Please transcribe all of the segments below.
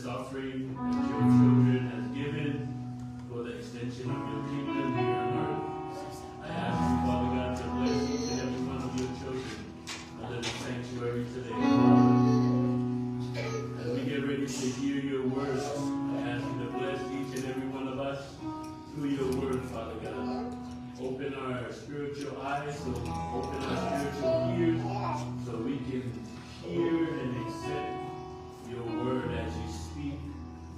this offering that your children has given for the extension of your kingdom here on earth. I ask you, Father God, to bless each and every one of your children under the sanctuary today, Father. As we get ready to hear your words, I ask you to bless each and every one of us through your word, Father God. Open our spiritual eyes, open our spiritual ears, so we can hear and accept your word as you speak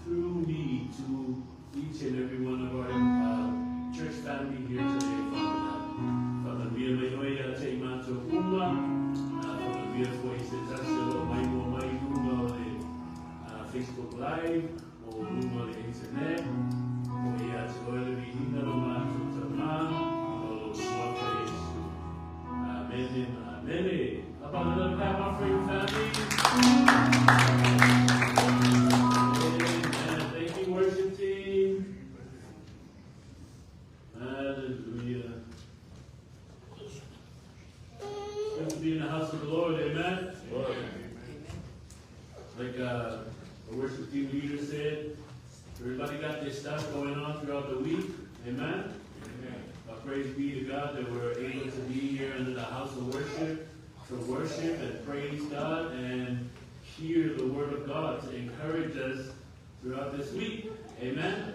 through me to each and every one of our church family here today, Father God. Father, we are going to take my to Uma. Father, we are going to touch the Facebook Live, or Uma the internet. We are going to be in the Amen. How about another clap offering, family? Amen. Thank you, worship team. Hallelujah. Good to be in the house of the Lord, amen? Like the worship team leader said, everybody got their stuff going on throughout the week, amen? Praise be to God that we're able to be here under the house of worship to worship and praise God and hear the word of God to encourage us throughout this week. Amen.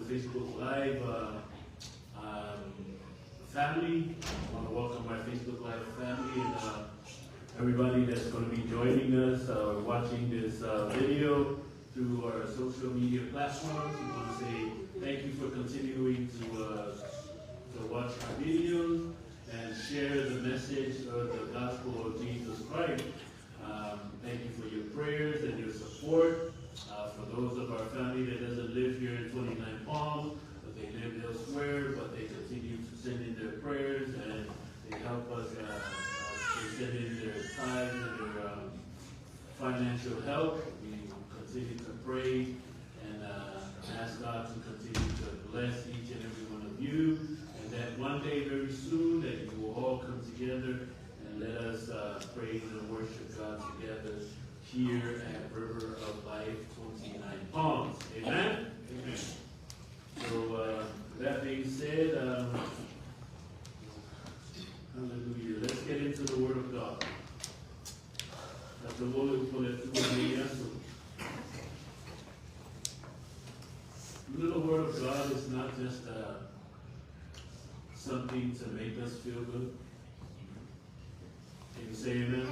Facebook Live family. I want to welcome our Facebook Live family and everybody that's going to be joining us, watching this video through our social media platforms. We want to say thank you for continuing to watch our videos and share the message of the gospel of Jesus Christ. Thank you for your prayers and your support. For those of our family that doesn't live here in 29 Palms, but they live elsewhere, but they continue to send in their prayers and they help us they send in their tithes and their financial help. We continue to pray and ask God to continue to bless each and every one of you, and that one day very soon that you will all come together and let us praise and worship God together here at River of Life 29 Palms. Amen? Amen. So, that being said, hallelujah. Let's get into the Word of God. The little Word of God is not just something to make us feel good. Can you say amen?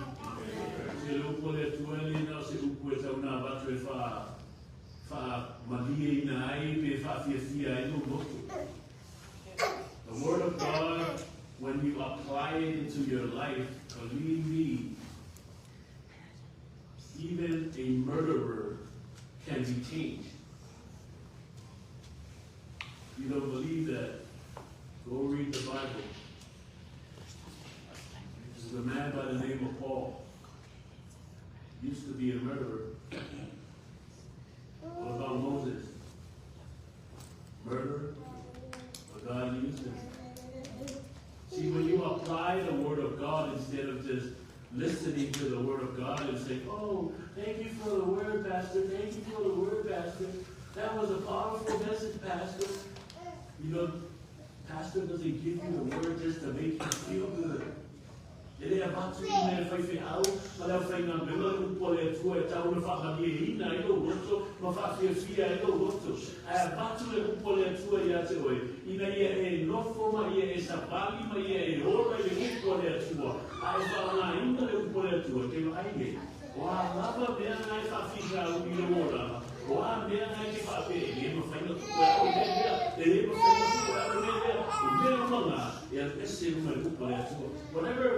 The Word of God, when you apply it into your life, believe me, even a murderer can be changed. If you don't believe that, go read the Bible. This is a man by the name of Paul. He used to be a murderer. What about Moses? Murderer? But God used him. See, when you apply the Word of God instead of just listening to the Word of God and saying, oh, thank you for the Word, Pastor. Thank you for the Word, Pastor. That was a powerful message, Pastor. You know, Pastor doesn't give you the Word just to make you feel good. Ele é batu ne fai fe au, ala fai na bela u pole tu e tau na fa ni na ilo roto, ma fa fe fia ilo roto. Ai batu le u pole tu e ya te oi. Ina ia e nofo ma ia e sapali ma ia e ora le u pole tu. Ai fa na ina le u pole tu ke ai e. Wa lava mea na fa fia u ilo ora. Wa mea na ke fa pe e ma fai na tu e o mea. E ma fai na tu e o mea. O mea manga. Whatever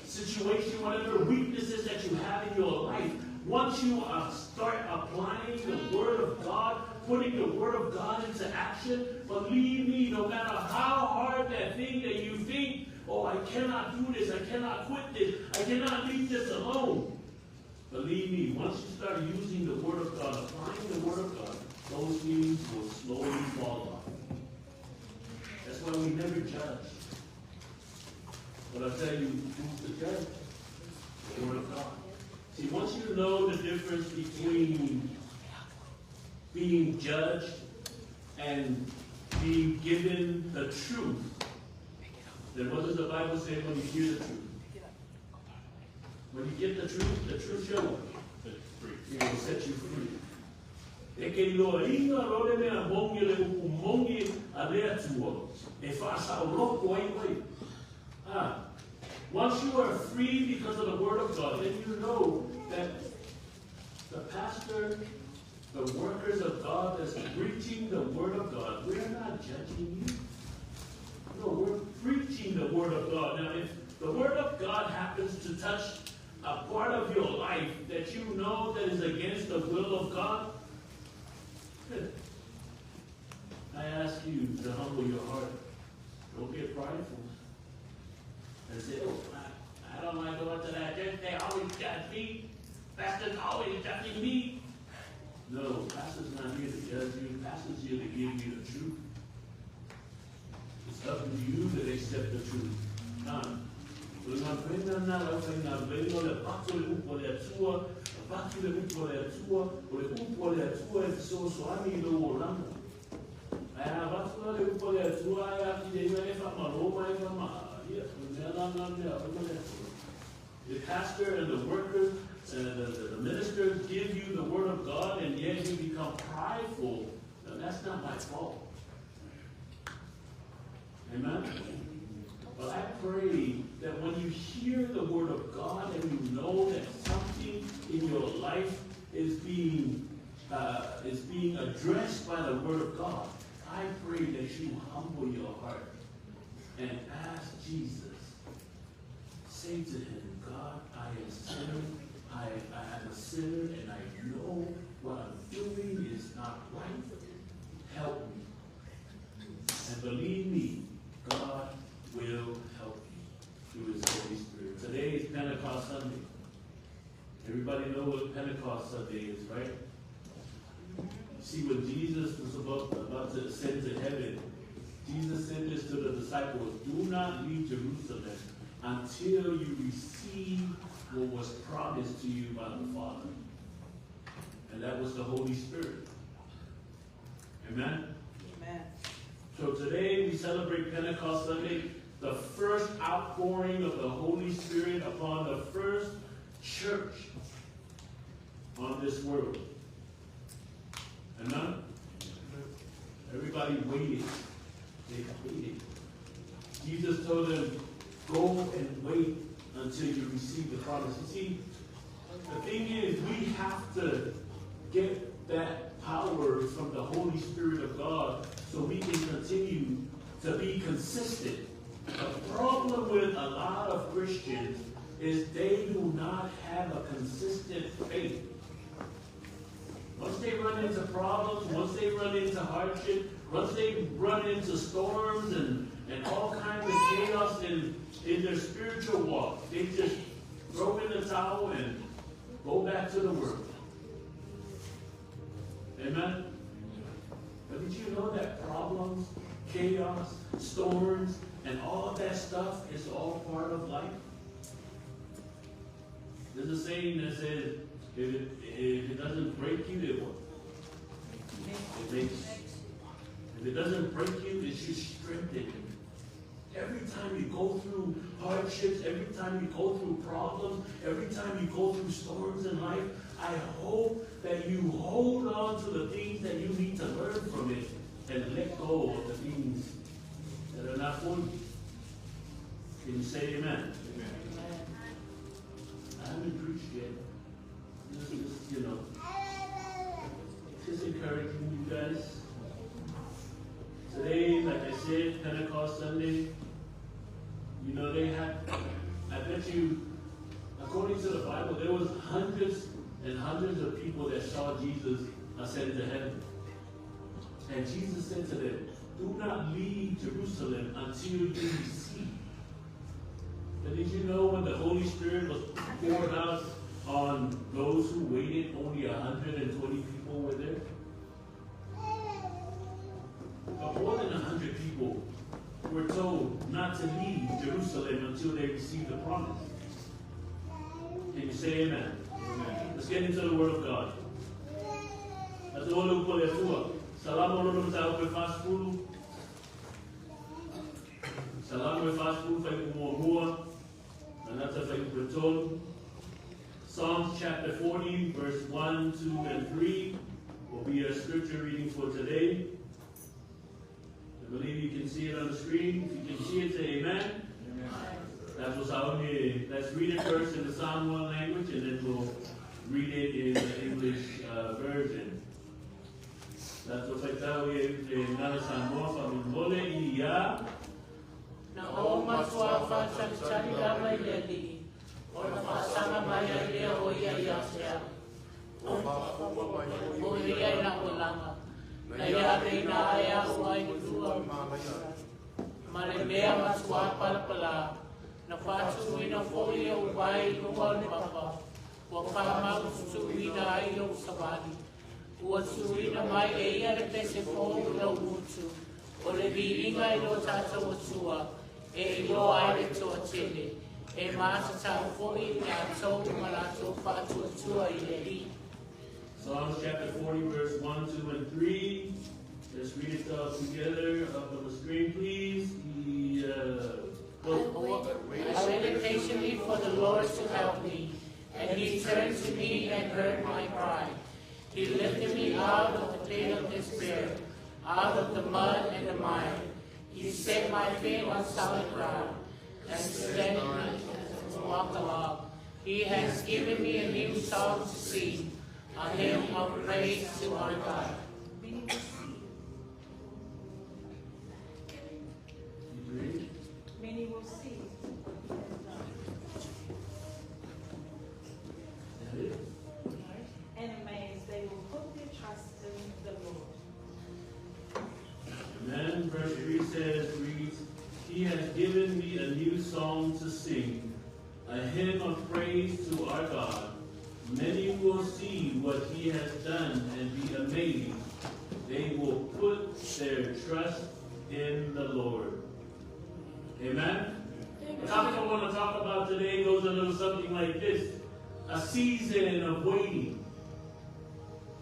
situation, whatever weaknesses that you have in your life, once you start applying the Word of God, putting the Word of God into action, believe me, no matter how hard that thing that you think, oh, I cannot do this, I cannot quit this, I cannot leave this alone. Believe me, once you start using the Word of God, applying the Word of God, those things will slowly fall off. I'll tell you who's the judge. The Word of God. See, once you know the difference between being judged and being given the truth, then what does the Bible say when you hear the truth? When you get the truth shall what? It will set you free. E ke loa inga rore mea mongi le upu mongi a rea tua. E whaasa o loko ai wai. Once you are free because of the Word of God, then you know that the pastor, the workers of God that's preaching the Word of God, we're not judging you. No, we're preaching the Word of God. Now, if the Word of God happens to touch a part of your life that you know that is against the will of God, I ask you to humble your heart. Don't get prideful. And say, oh, I don't like going to that church. They always judge me. Pastor's always judging me. No, pastor's not here to judge you. Pastor's here to give you the truth. It's up to you to accept the truth. The pastor and the workers and the ministers give you the Word of God, and yet you become prideful. Now, that's not my fault. Amen? But I pray that when you hear the Word of God and you know that something in your life is being addressed by the Word of God, I pray that you humble your heart and ask Jesus. Say to him, God, I am a sinner. I am a sinner, and I know what I'm doing is not right. Help me. And believe me, God will help you through His Holy Spirit. Today is Pentecost Sunday. Everybody know what Pentecost Sunday is, right? See, when Jesus was about to ascend to heaven, Jesus said this to the disciples, do not leave Jerusalem until you receive what was promised to you by the Father. And that was the Holy Spirit. Amen? Amen. So today we celebrate Pentecost Sunday, the first outpouring of the Holy Spirit upon the first church on this world. Amen? Everybody waited. They waited. Jesus told them, go and wait until you receive the promise. You see, the thing is, we have to get that power from the Holy Spirit of God so we can continue to be consistent. The problem with a lot of Christians is they do not have a consistent faith. Once they run into problems, once they run into hardship, once they run into storms and all kinds of chaos in their spiritual walk, they just throw in the towel and go back to the world. Amen? But did you know that problems, chaos, storms, and all of that stuff is all part of life? There's a saying that says, if it doesn't break you, it what? It makes you. If it doesn't break you, it should strengthen you. Every time you go through hardships, every time you go through problems, every time you go through storms in life, I hope that you hold on to the things that you need to learn from it and let go of the things that are not for you. Can you say amen? Amen. I haven't preached yet. Just encouraging you guys. Today, like I said, Pentecost Sunday, they had, I bet you, according to the Bible, there was hundreds and hundreds of people that saw Jesus ascend to heaven. And Jesus said to them, do not leave Jerusalem until you receive. But did you know when the Holy Spirit was poured out on those who waited, only 120 people were there? But more than 100 people were told not to leave Jerusalem until they received the promise. Can you say amen? Amen. Let's get into the Word of God. That's all we call it. Salam alaikum ta'ala fast food. Salam fast food for you and that's a fake. Psalms chapter 40, verse 1, 2, and 3 will be our scripture reading for today. I believe you can see it on the screen. If you can see it, say amen. Amen. That's what's out here. Let's read it first in the Psalm 1 language, and then we'll read it in the English version. That's what's out here in the Psalm 1. Na o maswafa chachari dama yedi, o na pasama maya dia o ya yasya, o ya na ulanga, na ya reina aya o ay dua malemea maswapa pala, na fatu ina folia o bai luar papa, o kama usui na ayo sabani, o usui na mai eia de pese fo na utu, o le biinga ilo tata o sua. E yo ai to chile e masa ta foi na to malato fatu tua ile. Psalms chapter 40 verse 1, 2 and 3. Let's read it all together up on the screen, please. I waited patiently for the Lord to help me, and he turned to me and heard my cry. He lifted me out of the pit of despair, out of the mud and the mire. He set my feet on solid ground, and steadied me to walk along. He has given me a new song to sing, a hymn of praise to our God. Many will see. And amazed, they will put their trust in the Lord. Amen. Verse 3 reads, He has given me a new song to sing, a hymn of praise to our God. Many will see what he has done and be amazed. They will put their trust in the Lord. Amen? The topic I want to talk about today goes a little something like this: a season of waiting.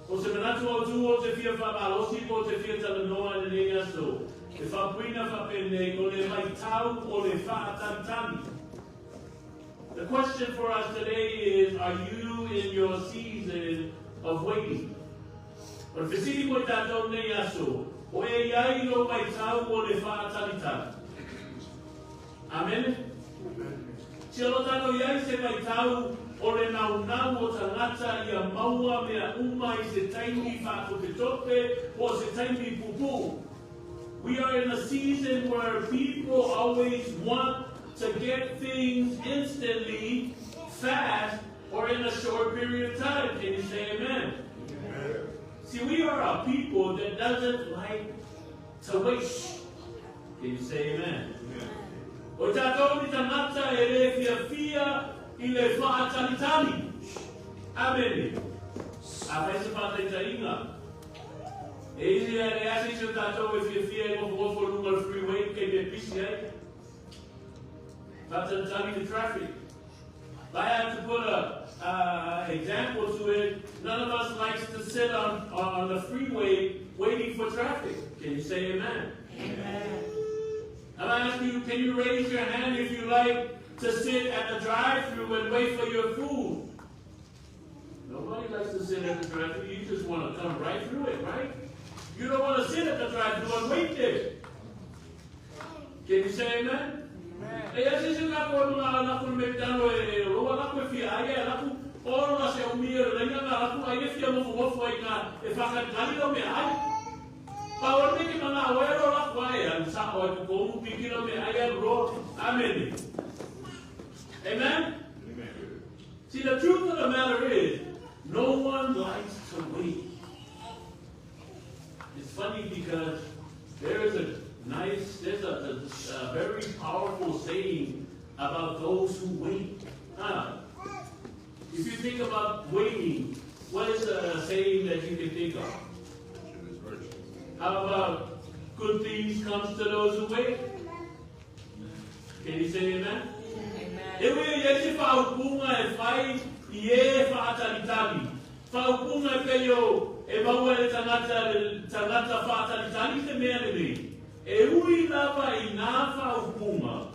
O se manatu o tu o te fia whapalosi o te fia talanoa ne nea so. E whapuina whapene o le mai tau o le whaatantani. The question for us today is, are you in your season of waiting? O le whisiri mo tātou nea so. O e iai no mai tau o le whaatantani. Amen? Si alo tātou iai se mai tau o le naunau o tangata ia maua mea uma I se taimi whakotetope o se taimi pupu. We are in a season where people always want to get things instantly, fast, or in a short period of time. Can you say amen? Amen. See, we are a people that doesn't like to wait. Can you say amen? Amen. O tātou ni tangata e re fia I le whaatalitali. Amen. A whaise whaataitainga. E isi a re ase si o tātou e fia e ngofo lunga freeway ke me pisi ai. Whaatalitali the traffic. If I have to put a example to it, none of us likes to sit on the freeway waiting for traffic. Can you say amen? Amen. I'm asking you, can you raise your hand if you like to sit at the drive-thru and wait for your food? Nobody likes to sit at the drive-thru. You just want to come right through it, right? You don't want to sit at the drive-thru and wait there. Can you say amen? E ase se ka ko na na ko me tano e ro na ko fia ai na ko o na se o mi re na na ko ai fia mo mo foi ka e fa ka tali no me ai. Pa o me ki na o ro la ko ai an sa o ko mo piki no me ai ro. Amen. Amen? Amen. See, the truth of the matter is, no one likes to wait. It's funny because there's a very powerful saying about those who wait. If you think about waiting, what is a saying that you can think of? How about good things comes to those who wait? Can you say amen? Amen. E we yesi whaupunga e whai I e whaatalitali. Whaupunga e peio e maua e tangata whaatalitali te mea le mei. E ui lava I nā whaupunga.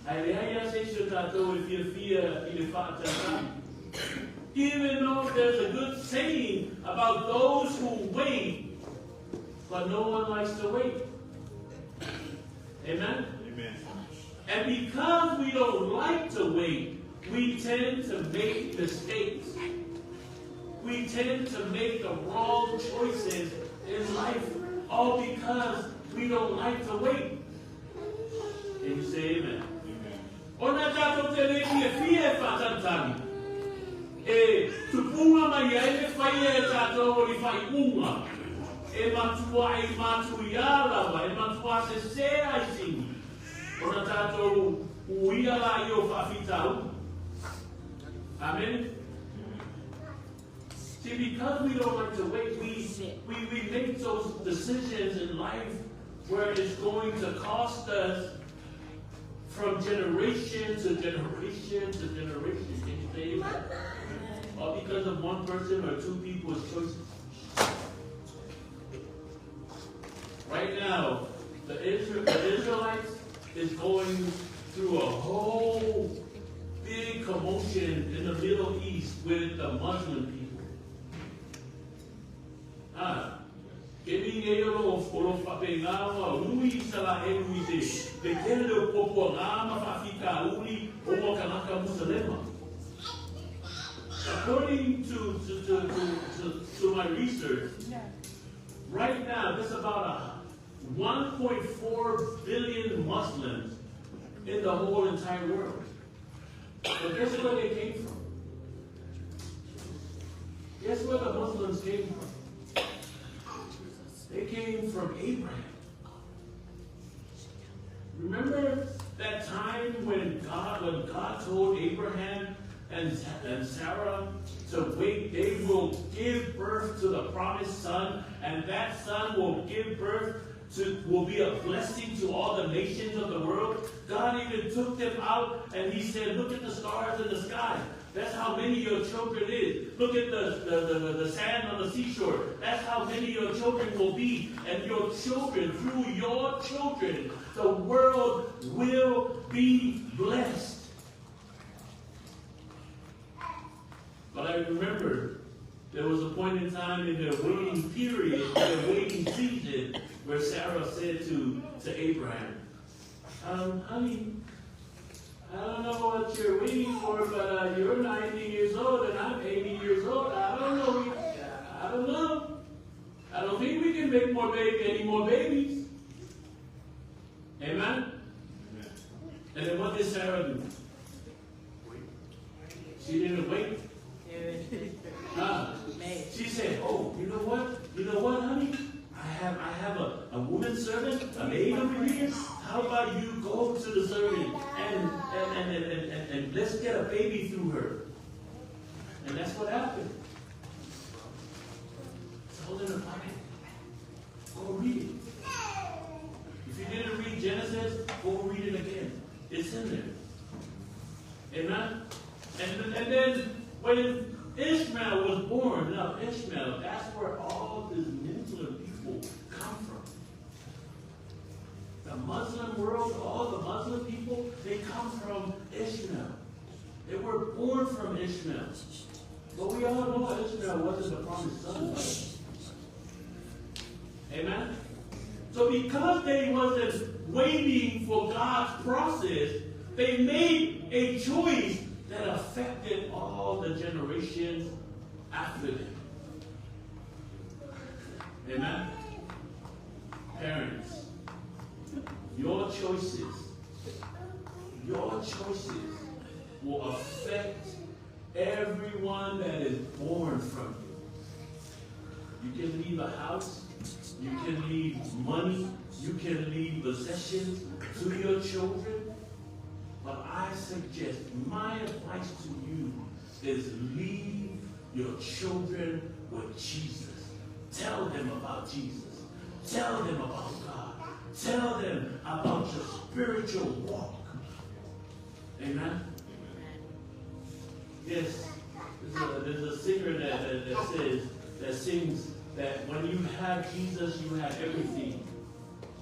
Ai le ai a se sio tātou e fia I le whaatalitali. Even though there's a good saying about those who wait, but no one likes to wait. Amen? Amen. And because we don't like to wait, we tend to make mistakes. We tend to make the wrong choices in life, all because we don't like to wait. Can you say amen? Ona tato te reki e fie whatatani. E tupunga mai ai e whai e tato o li whai unga. E matua I matu ialawa, e matua se se ai singi. Ona tato uia la I o whawhitau. Amen? See, because we don't like to wait, we make those decisions in life where it's going to cost us from generation to generation to generation. Can you say that? All because of one person or two people's choices. Right now, the Israelites is going through a whole big commotion in the Middle East with the Muslim people. Kemi e olo whapengawa ui sala e ui te. Te kere o popo ngāma whawhika uli o mo kanaka Musalema. According to my research, right now there's about 1.4 billion Muslims in the whole entire world. But guess where they came from? Guess where the Muslims came from? They came from Abraham. Remember that time when God told Abraham and Sarah to wait? They will give birth to the promised son, and that son will give birth will be a blessing to all the nations of the world. God even took them out and He said, look at the stars in the sky. That's how many your children is. Look at the sand on the seashore. That's how many your children will be. And your children, through your children, the world will be blessed. But I remember there was a point in time in their waiting period, their waiting season, where Sarah said to Abraham, honey, I don't know what you're waiting for, but you're 90 years old and I'm 80 years old. I don't know. I don't think we can make any more babies. Amen? Amen. And then what did Sarah do? She didn't wait. She said, oh, you know what, honey? I have a woman servant, a maid over here. How about you go to the servant and let's get a baby through her? And that's what happened. It's all in the Bible. Go read it. If you didn't read Genesis, go read it again. It's in there. Amen? And then when Ishmael was born, now Ishmael, that's where all these Muslim people come from. The Muslim world, all the Muslim people, they come from Ishmael. They were born from Ishmael. But we all know Ishmael wasn't the promised son. Amen? So because they wasn't waiting for God's process, they made a choice that affected all the generations after them. Amen? Parents, your choices will affect everyone that is born from you. You can leave a house, you can leave money, you can leave possessions to your children. But I suggest, my advice to you is leave your children with Jesus. Tell them about Jesus. Tell them about God. Tell them about your spiritual walk. Amen? Yes. There's a singer that sings that when you have Jesus, you have everything.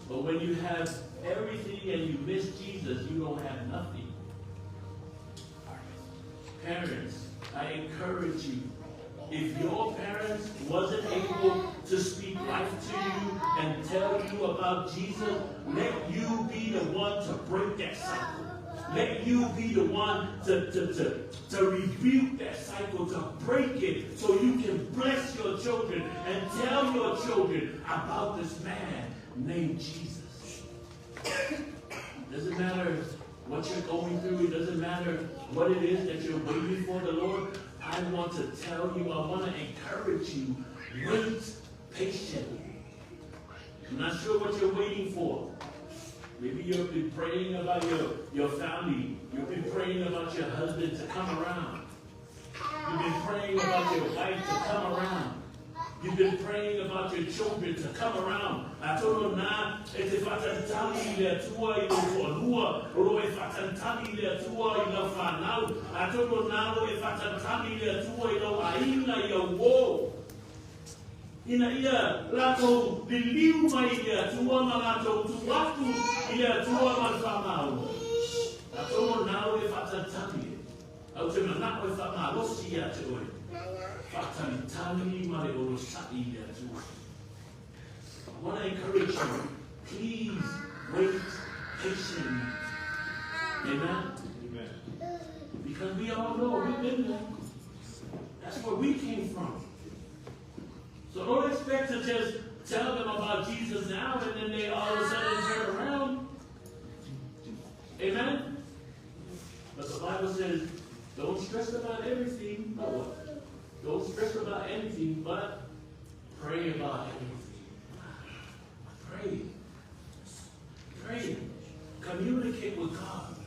But when you have everything and you miss Jesus, you don't have nothing. Parents, I encourage you, if your parents wasn't able to speak life to you and tell you about Jesus, let you be the one to break that cycle. Let you be the one to rebuke that cycle, to break it, so you can bless your children and tell your children about this man named Jesus. It doesn't matter what you're going through. It doesn't matter what it is that you're waiting for the Lord. I want to tell you, I want to encourage you, wait patiently. I'm not sure what you're waiting for. Maybe you've been praying about your family. You've been praying about your husband to come around. You've been praying about your wife to come around. You've been praying about your children to come around. I told you now, it's if I can tell you that tua ilo fonua, or if I can tell you that tua ilo fanau. I told you now, if I can tell you that tua ilo aina yo wo. Ina ia lato biliu mai ia tua malato tuatu ia tua malfamau. I told you now, if I can tell you, I told you now, if I can losi ia tua. I want to encourage you, please wait patiently. Amen? Amen. Because we all know we've been there. That's where we came from. So don't expect to just tell them about Jesus now and then they all of a sudden turn around. Amen? But the Bible says, don't stress about everything. But what? Don't stress about anything, but pray about everything. Pray. Communicate with God.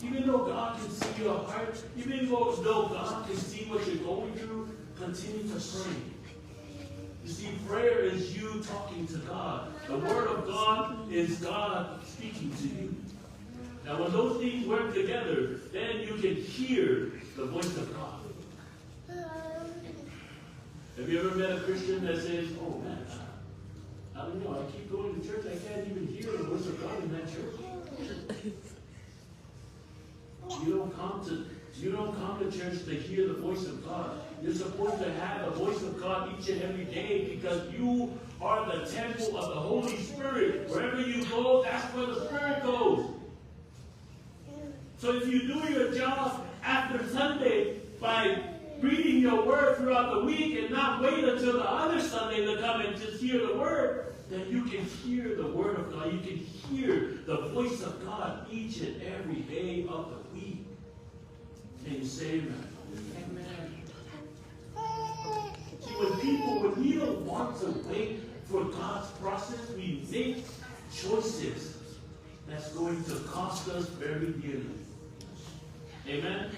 Even though God can see your heart, even though God can see what you're going through, continue to pray. You see, prayer is you talking to God. The Word of God is God speaking to you. Now, when those things work together, then you can hear the voice of God. Have you ever met a Christian that says, oh man, I don't know, I keep going to church, I can't even hear the voice of God in that church. You don't come to church to hear the voice of God. You're supposed to have the voice of God each and every day because you are the temple of the Holy Spirit. Wherever you go, that's where the Spirit goes. So if you do your job after Sunday by reading your word throughout the week and not wait until the other Sunday to come and just hear the word, then you can hear the word of God. You can hear the voice of God each and every day of the week. Can you say amen? Amen. See, when we don't want to wait for God's process, we make choices that's going to cost us very dearly. Amen?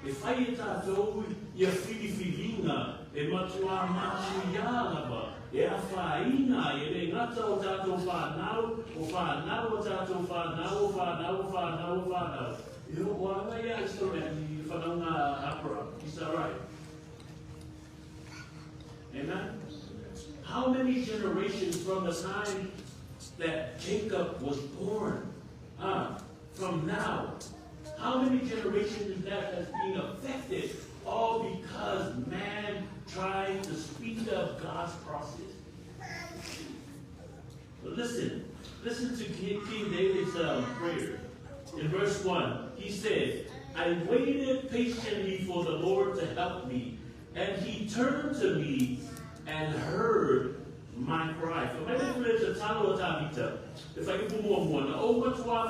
E whai e tātou ia whiriwhiringa e matua mātu iālava e a whaina e re ngata o tātou whanau o whanau o tātou whanau o whanau o whanau o whanau. E o wānga ia i sore ni whanaunga hapura. Is that right? Amen? How many generations from the time that Jacob was born, from now, how many generations is that that's being affected? All because man tried to speed up God's process. But listen to King David's prayer. In verse 1, he says, I waited patiently for the Lord to help me, and he turned to me and heard my cry. If I can more one, oh, what's why I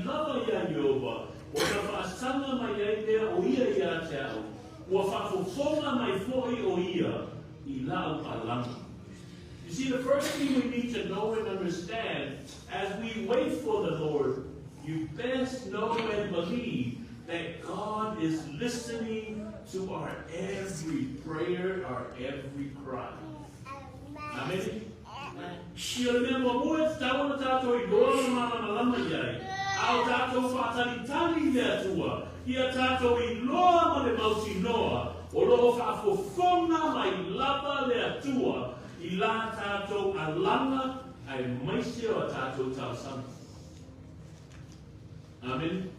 love you, Wafafasanga mayaite o ia ia tau. Wafafofonga mai foi o ia I lau palanga. You see, the first thing we need to know and understand as we wait for the Lord, you best know and believe that God is listening to our every prayer, our every cry. Amen. Ao tātou whātalitali le atua. Ia tātou I loa ma le mausi noa. O loo whaafofonga mai lava le atua. I la tātou alanga ai maise o tātou tausanga. Amen.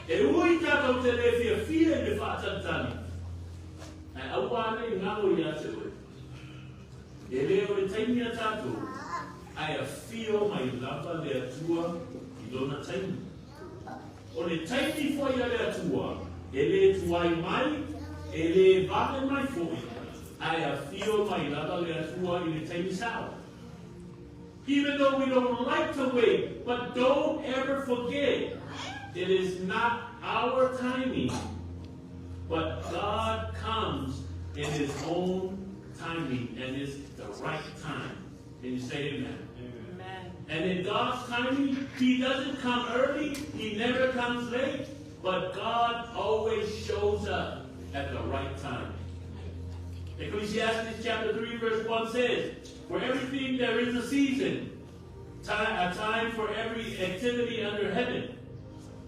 E ui tātou te le fia I le whaatalitali. Ai awane I ngaro I ate oe. E leo le taimia tātou. Ai a fio mai lava le atua I lona taimi. O le taimi foi a le atua. E le tuai mai. E le vale mai foi. Ai a fio mai lava le atua I le taimi sao. Even though we don't like to wait, but don't ever forget, it is not our timing, but God comes in His own timing, and it's the right time. Can you say amen? Amen. And in God's timing, He doesn't come early, He never comes late, but God always shows up at the right time. Ecclesiastes chapter 3 verse 1 says, for everything there is a season, a time for every activity under heaven.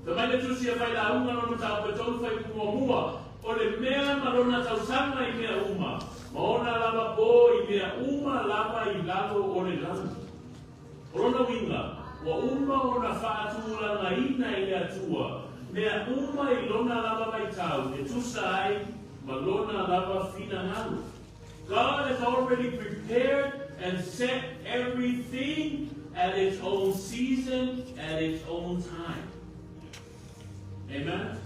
The Maitusia fai la unga no tau beton fai mua o le mea marona tau sanga I mea uma. Maona lava po I mea uma lava I lalo o le lalo. Orona winga, wa uma ona whaatula na ina I le atua. Mea uma I lona lava mai tau, e tusai ma lona lava fina nalu. God has already prepared and set everything at its own season, at its own time. Amen? Amen?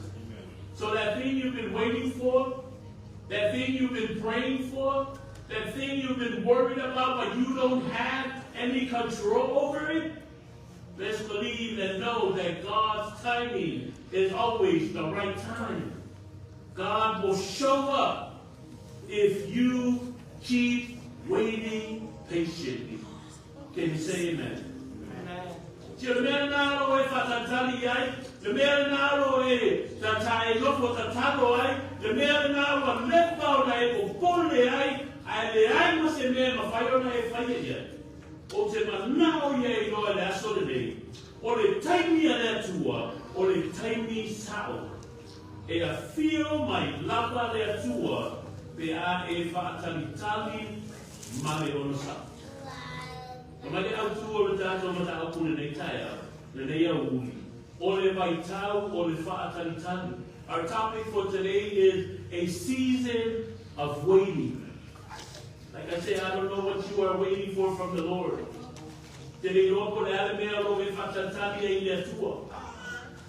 So that thing you've been waiting for, that thing you've been praying for, that thing you've been worried about but you don't have any control over it, let's believe and know that God's timing is always the right time. God will show up if you keep waiting patiently. Can you say amen? Amen. Si le mea naro e whatatali ai, le mea naro e tatai lofo tatalo ai, le mea naro a lepa o na e popole ai, ai le ai ma se mea ma whai ona e whai e ia. O te manao ia I loa le aso le nei. O le taimi a le atua, o le taimi sao. E a fio mai lava le atua, pe a e whaatalitali ma le ono sao. Mai au tu o le tātou mata au pune nei taia, le nei au uli. O le vai tau, o le whaatalitali. Our topic for today is a season of waiting. Like I say, I don't know what you are waiting for from the Lord. Te rei ropo le ale mea lo e whaatalitali e le atua.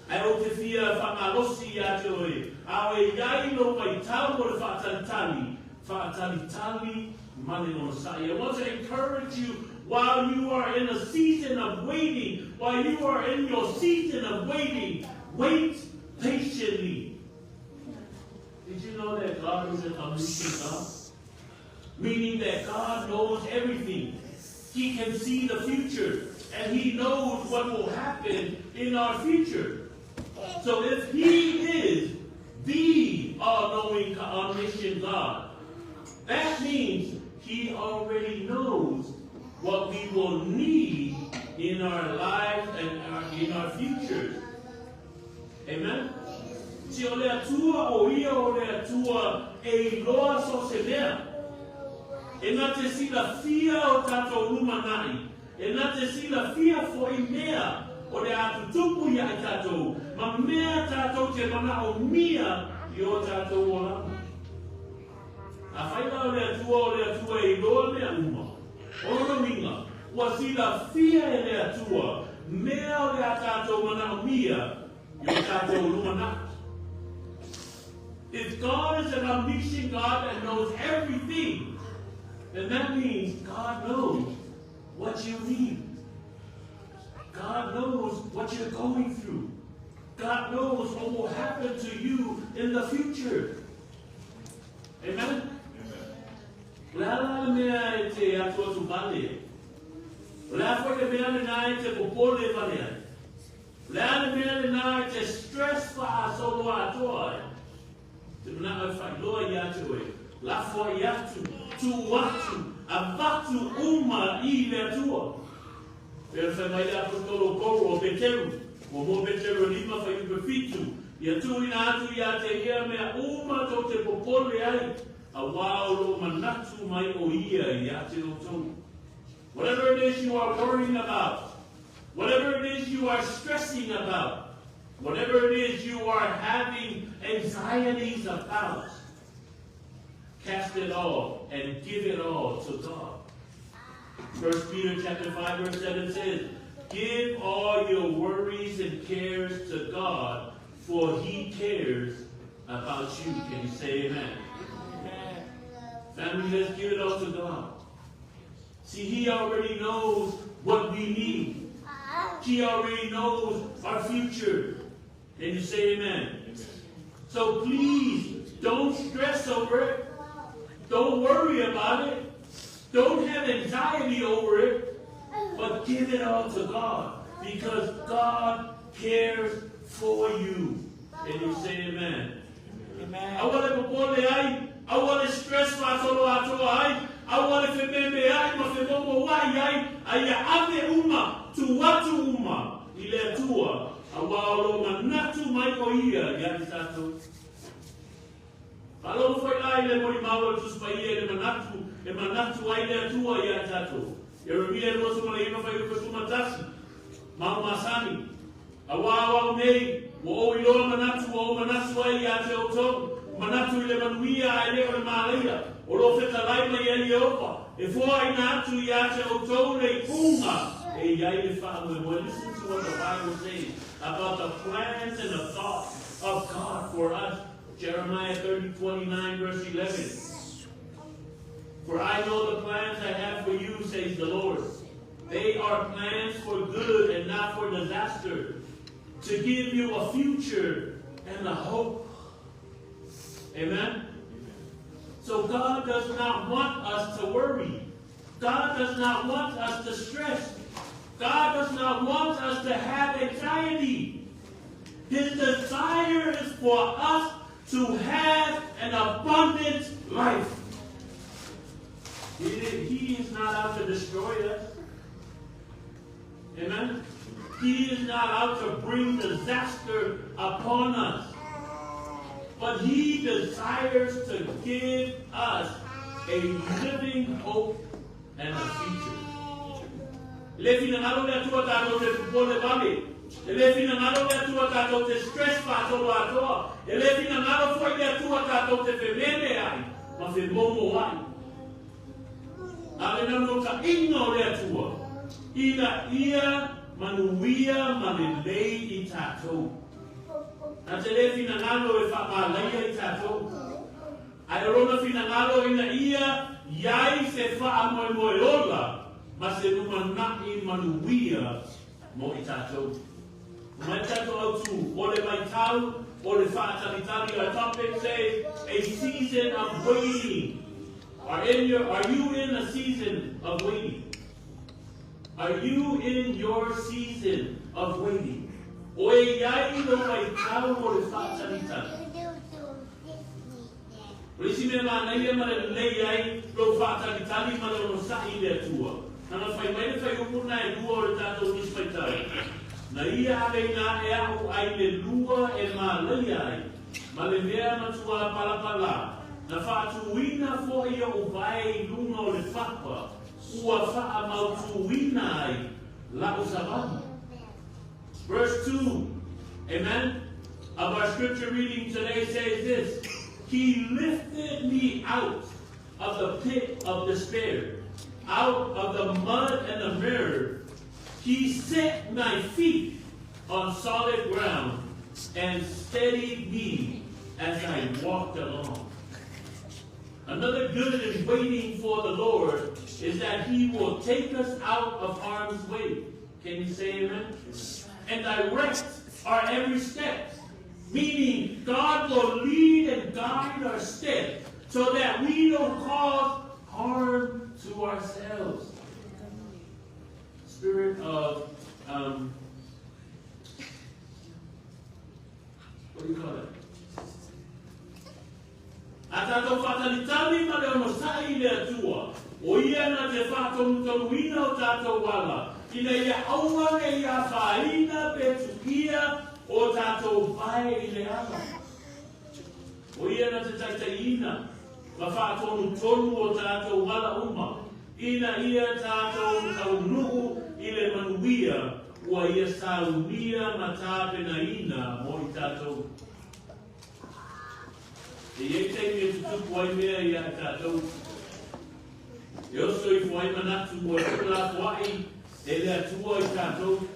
Ai o te fia whangalosi a te oe. Au e iai lo vai tau o le whaatalitali. Whaatalitali mane no sai. I want to encourage you while you are in a season of waiting, while you are in your season of waiting, wait patiently. Did you know that God is an omniscient God? Meaning that God knows everything. He can see the future, and He knows what will happen in our future. So if He is the all-knowing, omniscient God, that means He already knows what we will need in our lives and in our futures. Amen? Si o le atua o ia o le atua e loa so se mea. E nā te sila fia o tātou lumanai. E nā te sila fia fo I mea o le atu tupu ia I tātou. Ma mea tātou te mana o mia I o tātou o lamu. A whaila o le atua e loa mea uma. Ono minga, wa sila fia e le atua, mea o le atatou mana o mia, I o tātou lumana. If God is an omniscient God that knows everything, then that means God knows what you need. God knows what you're going through. God knows what will happen to you in the future. Amen? Lala mea e te atua tu vale. Lala foi le mea le nai te popole vale. Lala mea le nai te stress fa solo atoa. Te mana fai loa ia te oe. La foi atu, tu watu, avatu uma I le atua. Pero fai mai apostolo koro o Peteru. O mo bete rolima fa i fitu. Ia tu ina atu ia te ia mea uma tau te popole ai. A wao lo manatu mai o ia ia te o tau. Whatever it is you are worrying about, whatever it is you are stressing about, whatever it is you are having anxieties about, cast it all and give it all to God. 1 Peter chapter 5 verse 7 says, give all your worries and cares to God, for He cares about you. Can you say amen? Amen. Family, let's give it all to God. See, He already knows what we need. He already knows our future. Can you say amen? Amen. So please, don't stress over it. Don't worry about it. Don't have anxiety over it. But give it all to God. Because God cares for you. Can you say amen? Amen. I want to stress I want to remember ai ma fe momo wai ai ai ave uma tu watu uma ile tua awalo manatu mai ko ia ya tato alo foi ai le mori mawa tu spai le manatu ai le tua ya tato Yeremia no so mala ima fai ko suma tasi ma masani awawa nei wo ilo manatu ai ya te oto manatu ile manuia ai le malaia o lo feta lai mai ali opa e foi na atu ia te o tole kunga e ia le fa mo listen to what the Bible says about the plans and the thoughts of God for us. Jeremiah 30:29 verse 11. For I know the plans I have for you, says the Lord. They are plans for good and not for disaster, to give you a future and a hope. Amen. So God does not want us to worry. God does not want us to stress. God does not want us to have anxiety. His desire is for us to have an abundant life. He is not out to destroy us. Amen? He is not out to bring disaster upon us. But He desires to give us a living hope and a future. Le finangalo le atua tato te pupole vale. Le finangalo le atua tato te stress pa tolo atoa. Le finangalo foi le atua tato te femene ai. Ma fe momo ai. Ale na no ka ingo le atua. Ina ia manuia manelei I tato. Na te le finangalo e whaalaia I tato. Ai rona finangalo ina ia iai se wha moe ola. Ma se numa nai manuia mo I tato. Mai tato au tu, o le mai tau, o le whaatalitari, our topic says, a season of waiting. Are you in a season of waiting? Are you in your season of waiting? O e iai no mai tau o le whaatalitari. Risi me manaia ma le lei ai lo whaatalitari ma le no sa'i le atua. Nana whai mai le whai upuna e lua o le tātou nispaitai. Na ia ale na e au ai le lua e ma lei ai. Ma le mea matua palapala. Na whaatuina fo ia o vai lunga o le whapa. Ua wha mautuina ai la o savani. Verse 2, amen, of our scripture reading today says this. He lifted me out of the pit of despair, out of the mud and the mirror. He set my feet on solid ground and steadied me as I walked along. Another good in waiting for the Lord is that He will take us out of harm's way. Can you say amen? And direct our every step. Meaning God will lead and guide our steps so that we don't cause harm to ourselves. Spirit of, what do you call it? Atato fatalitali ma le onosai le atua. O ia na te whātonutonuina o tātou wala. Ina ia aunga e ia whaina pe tukia o tātou pae i le ala. O ia na te taitaina, ma whātonutonu o tātou wala uma. Ina ia tātou kaunuhu i le manuia, ua ia saunia ma tāpena ina mo i tātou. E iei teimi e tutupu ai mea ia tātou. E oso I fuai manatu mo e tula fuai, e le atua I tātou.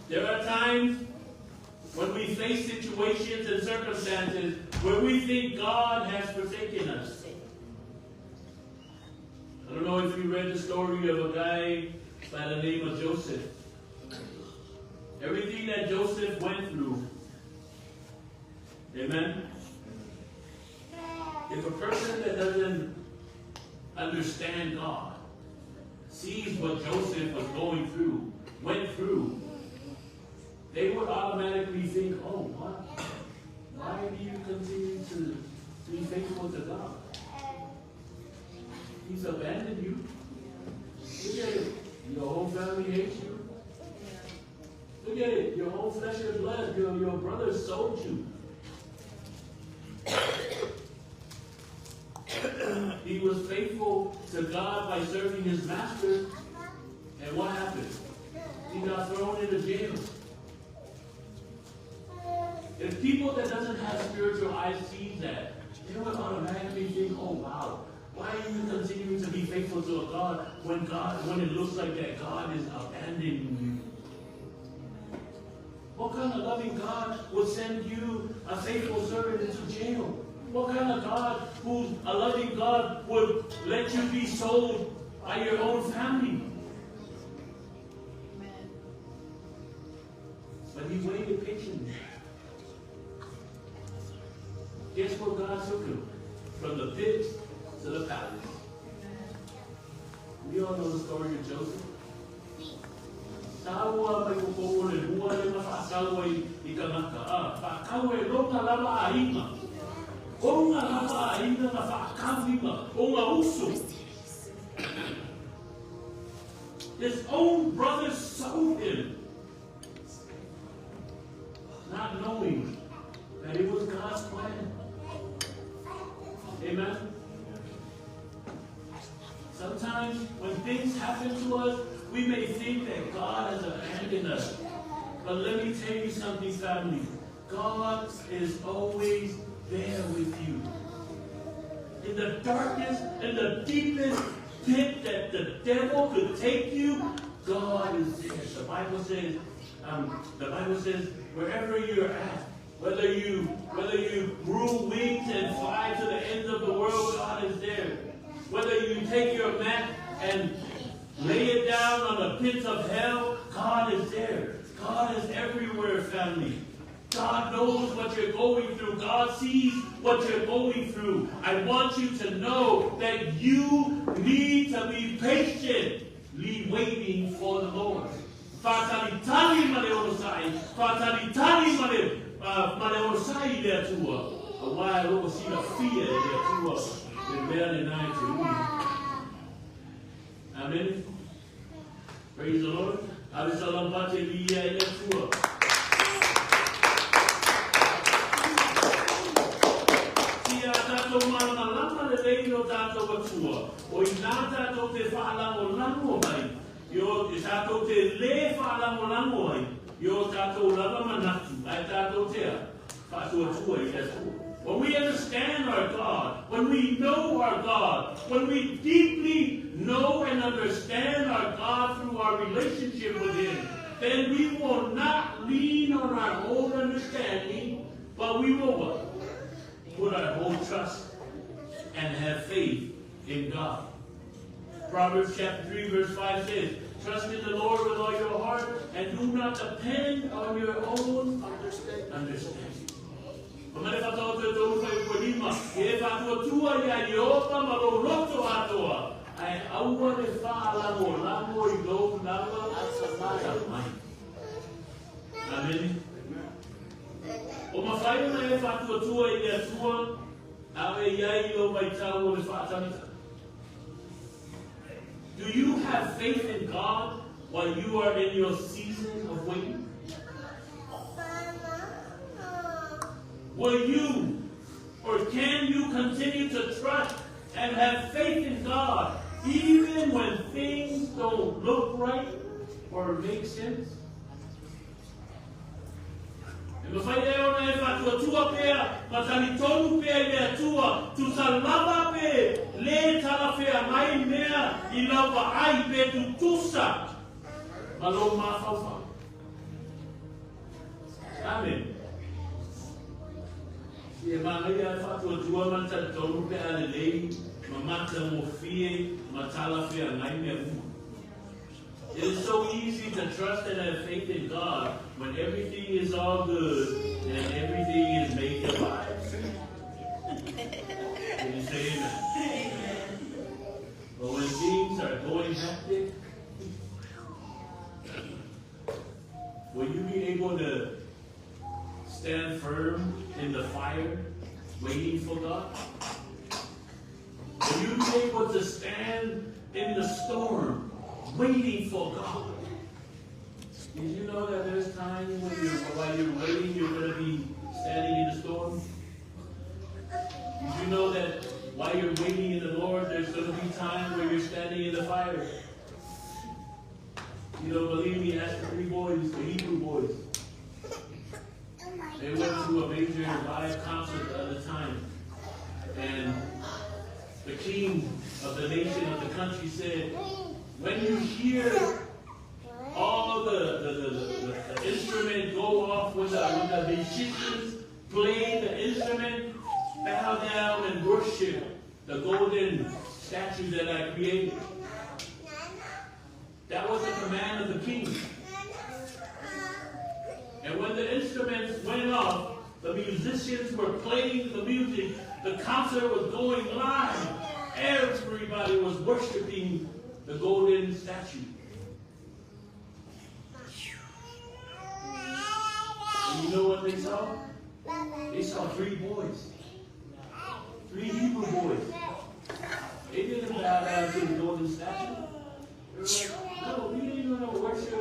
There are times when we face situations and circumstances where we think God has forsaken us. I don't know if you read the story of a guy by the name of Joseph. Everything that Joseph went through. Amen? If a person that doesn't understand God sees what Joseph was going through, went through, they would automatically think, oh, what? Why do you continue to be faithful to God? He's abandoned you. Look at it. Your whole family hates you. Look at it. Your whole flesh and blood. Your brothers sold you. He was faithful to God by serving his master. And what happened? He got thrown into jail. If people that doesn't have spiritual eyes see that, they would automatically think, oh wow, why are you continuing to be faithful to a God when it looks like that God is abandoning you? What kind of loving God would send you a faithful servant into jail? What kind of God, who's a loving God, would let you be sold by your own family? But he waited patiently. Guess where God took him? From the pit to the palace. We all know the story of Joseph. Tawa mai ko le bua le mafakawa I kanaka. Fakawa e longa lava aima. Onga lava aima na fakawima. Onga uso. His own brothers sold him, not knowing that it was God's plan. Amen? Sometimes when things happen to us, we may think that God has abandoned us. But let me tell you something, family. God is always there with you. In the darkest, in the deepest pit that the devil could take you, God is there. The Bible says, wherever you're at, whether you grew wings and fly to the ends of the world, God is there. Whether you take your mat and lay it down on the pits of hell, God is there. God is everywhere, family. God knows what you're going through. God sees what you're going through. I want you to know that you need to be patiently waiting for the Lord. Fatalitali maleorosai. Fatalitali maleorosai le atua. A while over see the fear le atua. The barely night to me. Amen. Praise the Lord. Avisalambate liya le atua. Tato malama le leino tato watua. O inata to te whaalamo lango mai. Yo tato te le whaalamo lango mai. Yo tato lava manatu. Ai tato tea. Patua tua I tato. When we understand our God, when we know our God, when we deeply know and understand our God through our relationship with Him, then we will not lean on our own understanding, but we will what? Put our whole trust and have faith in God. Proverbs chapter 3 verse 5 says, trust in the Lord with all your heart and do not depend on your own understanding. Amen. O mawhai na e whātua I le atua, awe iai o mai tau o le whātamita. Do you have faith in God while you are in your season of waiting? Will you or can you continue to trust and have faith in God even when things don't look right or make sense? E mawhai ona e whatuatua pea, matalitonu pea i mea tua, tu salama pe, le tala whea mai mea I lawa ai pe tu tusa. Malo mawhauwha. Amen. E mahai ai whatuatua matalitonu pea le lei, mamata mo fie, matala whea mai mea uma. It is so easy to trust and have faith in God when everything is all good and everything is made alive. Can you say amen? But when things are going hectic, will you be able to stand firm in the fire, waiting for God? Will you be able to stand in the storm, waiting for God? Did you know that there's times when while you're waiting, you're going to be standing in the storm? Did you know that while you're waiting in the Lord, there's going to be times where you're standing in the fire? You don't believe me? Ask the 3 boys, the Hebrew boys. They went to a major live concert the other time, and the king of the nation, of the country said, when you hear all the instrument go off when the musicians play the instrument, bow down and worship the golden statue that I created. That was the command of the king. And when the instruments went off, the musicians were playing the music, the concert was going live, everybody was worshiping the golden statue. And you know what they saw? They saw 3 boys. 3 Hebrew boys. They didn't bow down to the golden statue. They were like, no, we didn't even want to worship.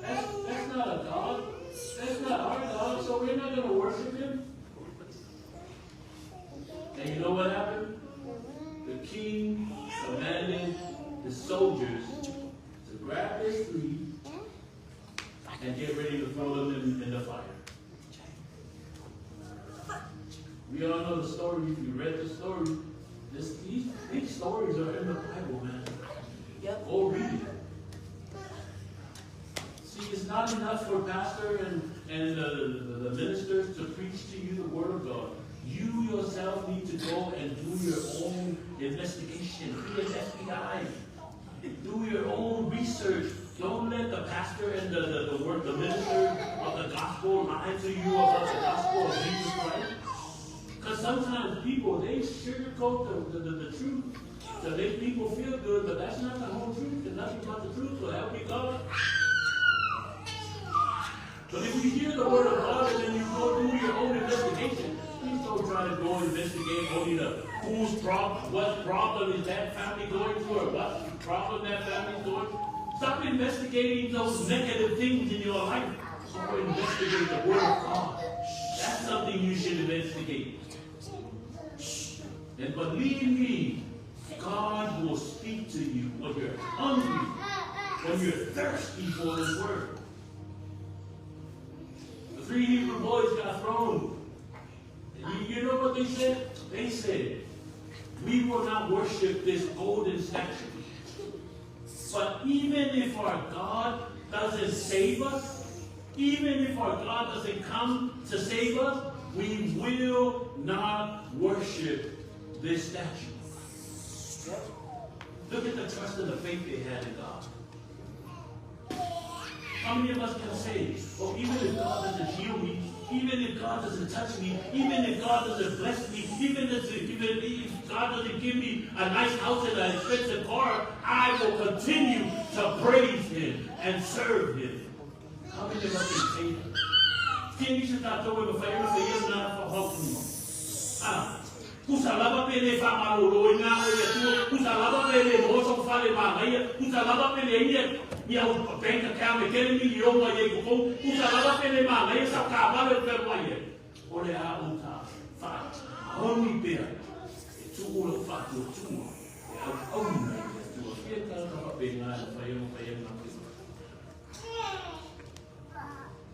That's not a God. That's not our God, so we're not going to worship him. And you know what happened? The king commanded the soldiers to grab their 3 and get ready to throw them in the fire. We all know the story. If you read the story, these stories are in the Bible, man. Yep. Go read it. See, it's not enough for pastor and the ministers to preach to you the word of God. You yourself need to go and do your own investigation. Be an FBI. Do your own research. Don't let the pastor and the minister of the gospel lie to you about the gospel of Jesus Christ. Because sometimes people, they sugarcoat the truth to make people feel good, but that's not the whole truth. There's nothing but the truth. So help me God. But if you hear the word of God and then you go do your own investigation, please don't try to go investigate only what problem is that family going through, or what problem that family is going through. Stop investigating those negative things in your life. Go investigate the word of God. That's something you should investigate. And believe me, God will speak to you when you're hungry, when you're thirsty for his word. The 3 Hebrew boys got thrown. And you know what they said? They said, we will not worship this golden statue. But even if our God doesn't save us, even if our God doesn't come to save us, we will not worship this statue. Look at the trust and the faith they had in God. How many of us can say, oh, even if God doesn't heal me, even if God doesn't touch me, even if God doesn't bless me, even if God doesn't give me a nice house and an expensive car, I will continue to praise him and serve him. How many of us can say that? Quem diz que está todo o feio, feio não é para Kusalaba pele whamaroro i ngā oia tua. Kusalaba pele moso whare māngaia. Kusalaba pele ia bank account e kere milionga i e kukou. Kusalaba pele māngaia sa kāwale wherua i e. Ore a o tā wha. Aoni pēr. E tu ora whātua tua. E au nei e tua. Kia tā rapa pē ngā e whaiona ngā pēr.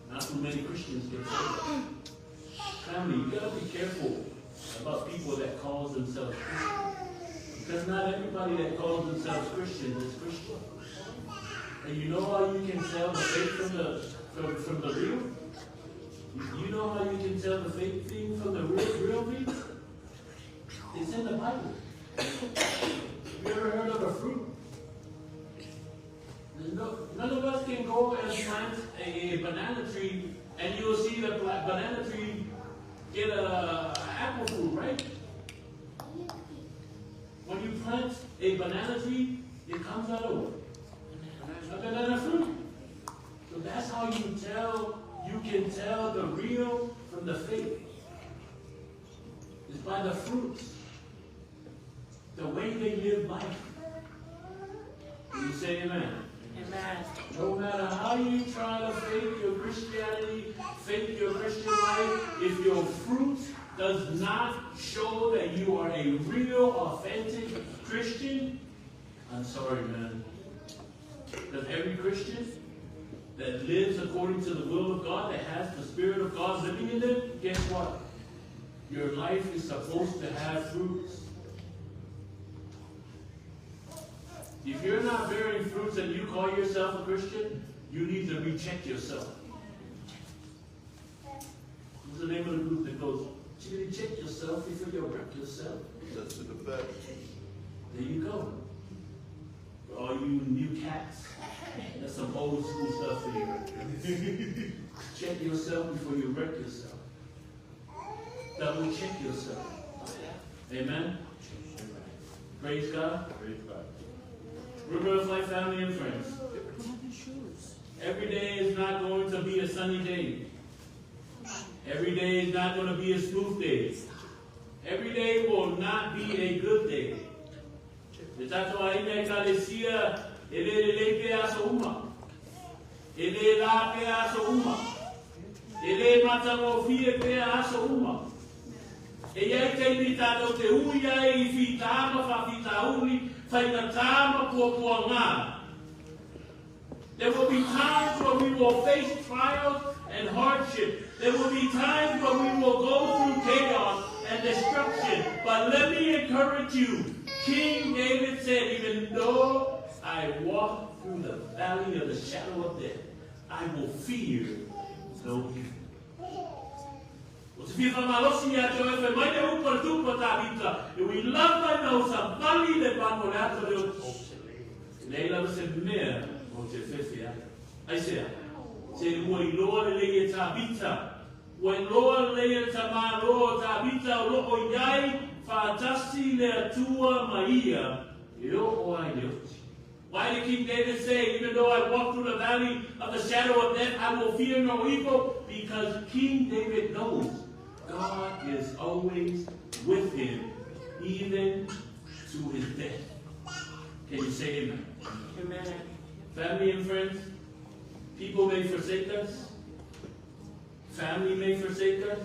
Not too many Christians get saved. Family, you gotta be careful about people that call themselves Christians. Because not everybody that calls themselves Christian is Christian. And you know how you can tell the fake from the real? You know how you can tell the fake thing from the real thing? It's in the Bible. Have you ever heard of a fruit? None of us can go and plant a banana tree and you'll see the banana tree get an apple fruit, right? When you plant a banana tree, it comes out of a banana fruit. So that's how you can tell the real from the fake. It's by the fruits, the way they live life. You say amen. Amen. No matter how you try to fake your Christianity, fake your Christian life, if your fruit does not show that you are a real, authentic Christian, I'm sorry, man. Because every Christian that lives according to the will of God, that has the Spirit of God living in them, guess what? Your life is supposed to have fruits. If you're not bearing fruits and you call yourself a Christian, you need to recheck yourself. What's the name of the group that goes, you need to check yourself before you wreck yourself? That's in effect. There you go. For all you new cats, that's some old school stuff for you. Check yourself before you wreck yourself. Double check yourself. Amen? Praise God. Praise God. River of Life family and friends. Every day is not going to be a sunny day. Every day is not going to be a smooth day. Every day will not be a good day. The tato aina kalesia ele pe aso uma. Ele la pe aso uma. Ele matamo fie pe aso uma. E ai te ni tato te uia e fitama fa fitauli. There will be times where we will face trials and hardship. There will be times where we will go through chaos and destruction. But let me encourage you. King David said, even though I walk through the valley of the shadow of death, I will fear no evil. We love my nose, a valley the Bangolato. Leila said, Mare, I said, when Lord lay Tabita, when Lord lay Tamaro, Tabita, Loko Yai, Fatasi, Tua Maia, why did King David say, even though I walk through the valley of the shadow of death, I will fear no evil? Because King David knows God is always with him, even to his death. Can you say amen? Amen. Family and friends, people may forsake us. Family may forsake us.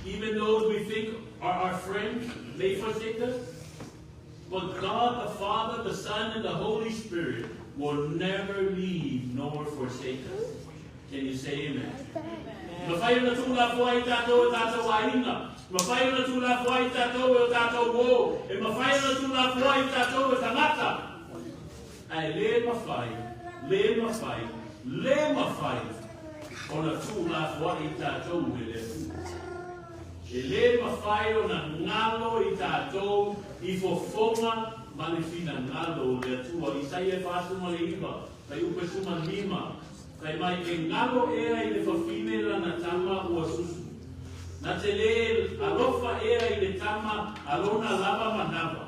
Even those we think are our friends may forsake us. But God the Father, the Son, and the Holy Spirit will never leave nor forsake us. Can you say amen? Mafai na tula fwai tato tato wahinga. Mafai na tula fwai tato tato wo. E mafai na tula fwai tato tamata. Ai le mafai. Ona tula fwai tato wele. E le mafai ona ngalo I tato I fofonga malifina ngalo le tua. Isaia fasuma le iba. Kai upesuma lima. Kai mai e ngalo ea I le fafine la na tama ua susu. Na te le alofa ea I le tama alona lava manava.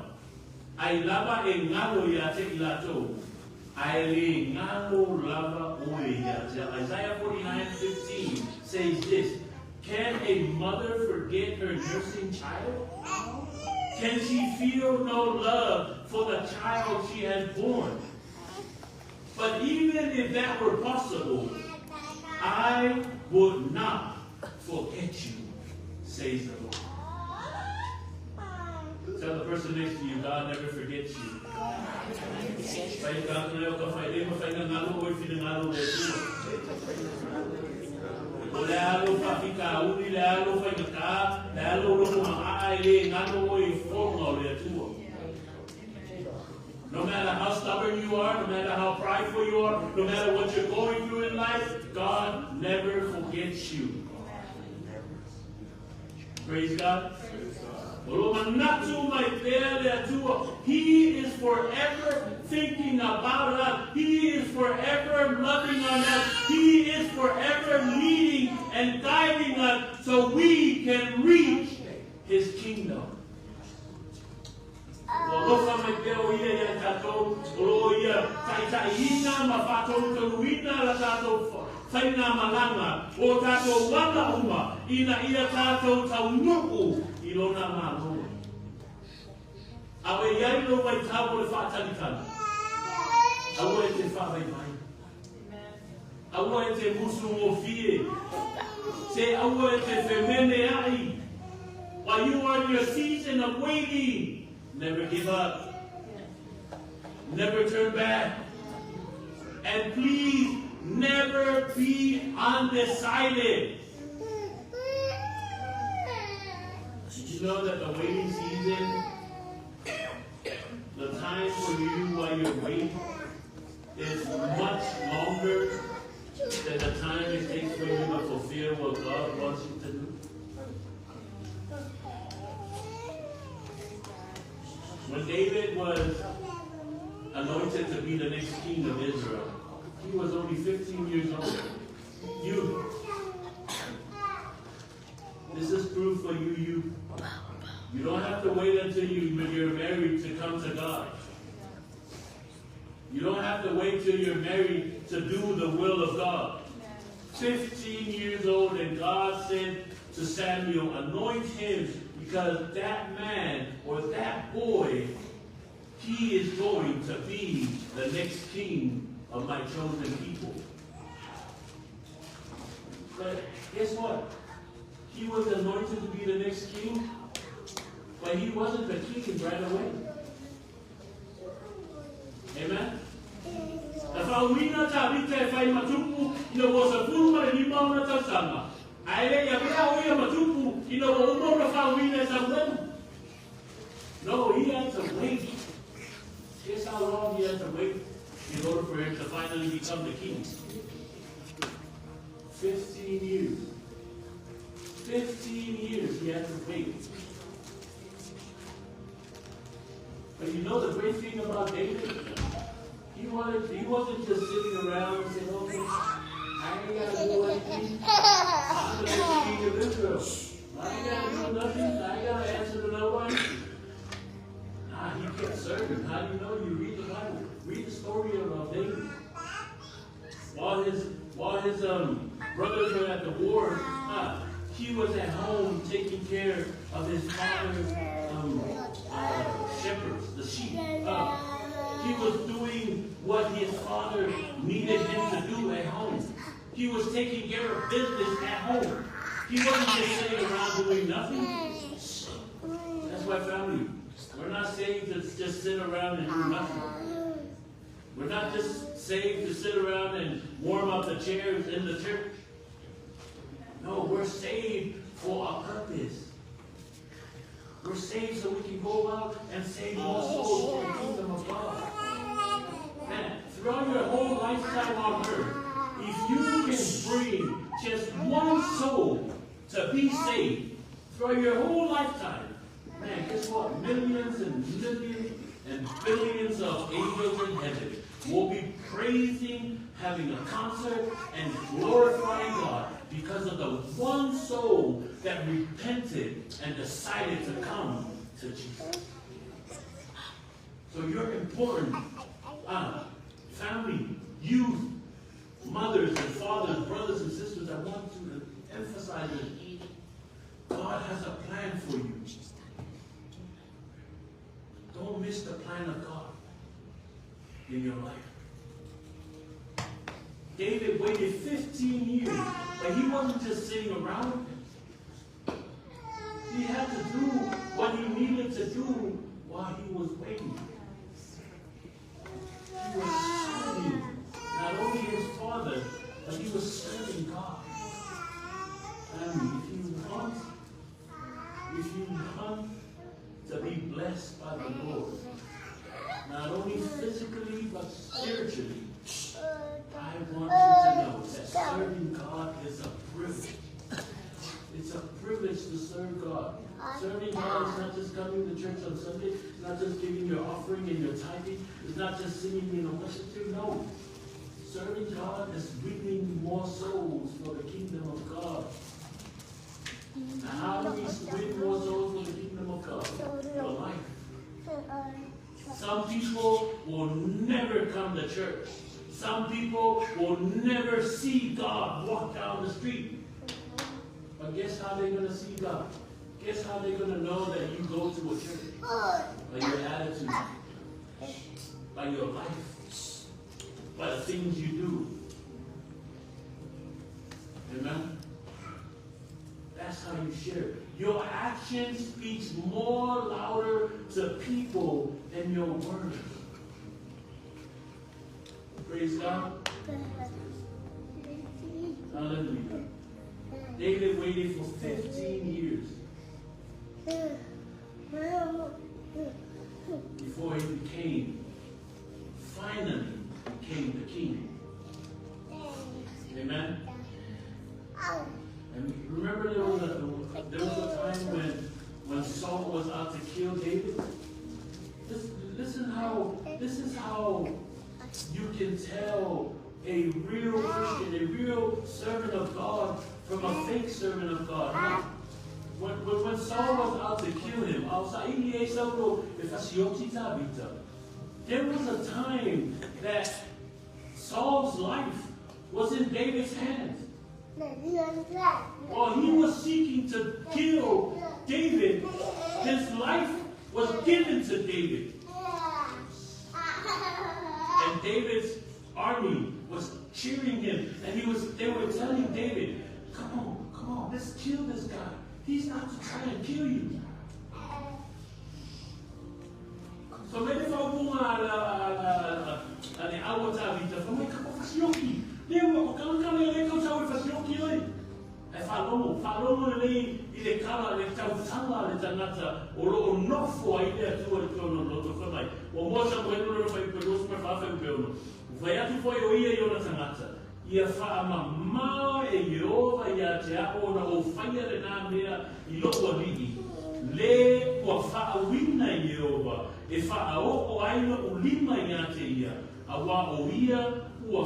Ai lava e ngalo ia te ilato. Ai le ngalo lava oe ia te. Isaiah 49:15 says this. Can a mother forget her nursing child? Can she feel no love for the child she has born? But even if that were possible, I would not forget you, says the Lord. Tell the person next to you, God never forgets you. No matter how stubborn you are, no matter how prideful you are, no matter what you're going through in life, God never forgets you. Praise God. He is forever thinking about us. He is forever loving on us. He is forever leading and guiding us so we can reach His kingdom. Faina malanga o tato wana uma ina ia tato taunuku ilona malo. Awe yai no mai tabo le whātanikana. Awe te whawai mai. Awe te musu o fie. Se awe te whemene ai. While you are in your season of waiting, never give up. Never turn back. And please, never be undecided. Did you know that the waiting season, the time for you while you're waiting, is much longer than the time it takes for you to fulfill what God wants you to do? When David was anointed to be the next king of Israel, he was only 15 years old. This is proof for you. You don't have to wait until you're married to come to God. You don't have to wait till you're married to do the will of God. 15 years old, and God said to Samuel, anoint him, because that man or that boy, he is going to be the next king of my chosen people. But guess what? He was anointed to be the next king, but he wasn't the king right away. Amen? The Fawina Tabita Fai Matupu, was a Puma and Imam Tasama. I lay a Pia Matupu, Umona Fawina Sam. No, he had to wait. Guess how long he had to wait in order for him to finally become the king? 15 years. 15 years he had to wait. But you know the great thing about David? He wasn't just sitting around and saying, okay, I ain't got to do anything. I'm the next king of Israel. I ain't got to do nothing. I ain't got to answer to no one. Nah, he kept serving. How do you know? You read the Bible. Read the story of David. While his brothers were at the war, he was at home taking care of his father's shepherds, the sheep. He was doing what his father needed him to do at home. He was taking care of business at home. He wasn't just sitting around doing nothing. That's why, family, we're not saved to just sit around and do nothing. We're not just saved to sit around and warm up the chairs in the church. No, we're saved for a purpose. We're saved so we can go out and save more souls for the kingdom of God. Man, throughout your whole lifetime on earth, if you can bring just one soul to be saved throughout your whole lifetime, man, guess what? Millions and millions and billions of angels in heaven will be praising, having a concert, and glorifying God because of the one soul that repented and decided to come to Jesus. So you're important. Family, youth, mothers and fathers, brothers and sisters, I want to emphasize this. David waited 15 years, but he wasn't just sitting around. He had to do what he needed to do while he was waiting. He was serving not only his father, but he was serving God. And if you want to be blessed by the Lord, not only physically but spiritually, I want you to know that serving God is a privilege. It's a privilege to serve God. Serving God is not just coming to church on Sunday. It's not just giving your offering and your tithing. It's not just singing in a worship team. No. Serving God is winning more souls for the kingdom of God. Now, how do we win more souls for the kingdom of God? Your life. Some people will never come to church. Some people will never see God walk down the street. But guess how they're going to see God? Guess how they're going to know that you go to a church? By your attitude. By your life. By the things you do. Amen? That's how you share. Your action speaks more louder to people than your words. Praise God. Hallelujah. David waited for 15 years before he finally became the king. Amen? And remember there was a time when Saul was out to kill David? This is how you can tell a real Christian, a real servant of God from a fake servant of God. When Saul was out to kill him, there was a time that Saul's life was in David's hands. While he was seeking to kill David, his life was given to David. And David's army was cheering him, and they were telling David, come on, let's kill this guy. He's not to try and kill you. So maybe if I go Falomo le ile kala le tautanga le tangata o lo nofo ai le tua tono lo to mai o mosa mo eno lo fai pelos ma fa fai pelo vai atu foi o ia yo na tangata ia fa ma e Jehova ia te o na o fai le na mea I lo o ligi le o fa wina Jehova e fa o ai no o lima ia te ia awa o ia when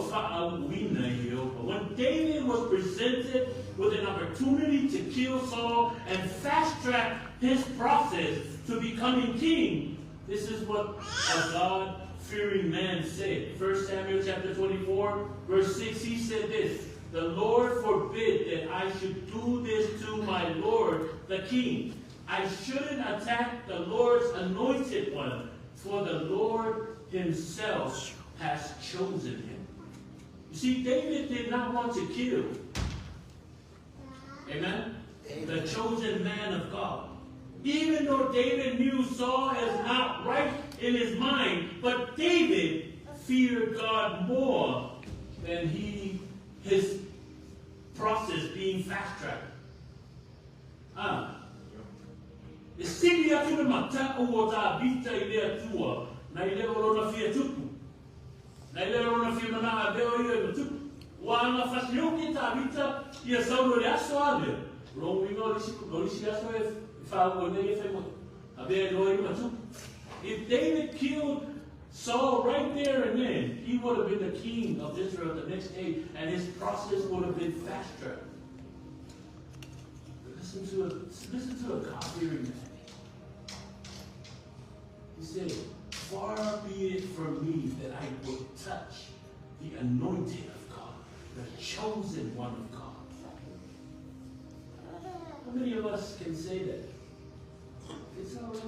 David was presented with an opportunity to kill Saul and fast-track his process to becoming king, this is what a God-fearing man said. 1 Samuel chapter 24, verse 6, he said this, "The Lord forbid that I should do this to my Lord the king. I shouldn't attack the Lord's anointed one, for the Lord himself has chosen him." You see, David did not want to kill. Amen? The chosen man of God. Even though David knew Saul is not right in his mind, but David feared God more than his process being fast-tracked. Wana fasioki tabita ia saulo le aso ale. Long wingo lisi aso e fa ne e femo. Abe loi matu. If David killed Saul right there and then, he would have been the king of Israel the next day, and his process would have been fast-tracked. Listen to a God-fearing man. He said, "Far be it from me that I would touch the anointed of God, the chosen one of God." How many of us can say that? It's all right.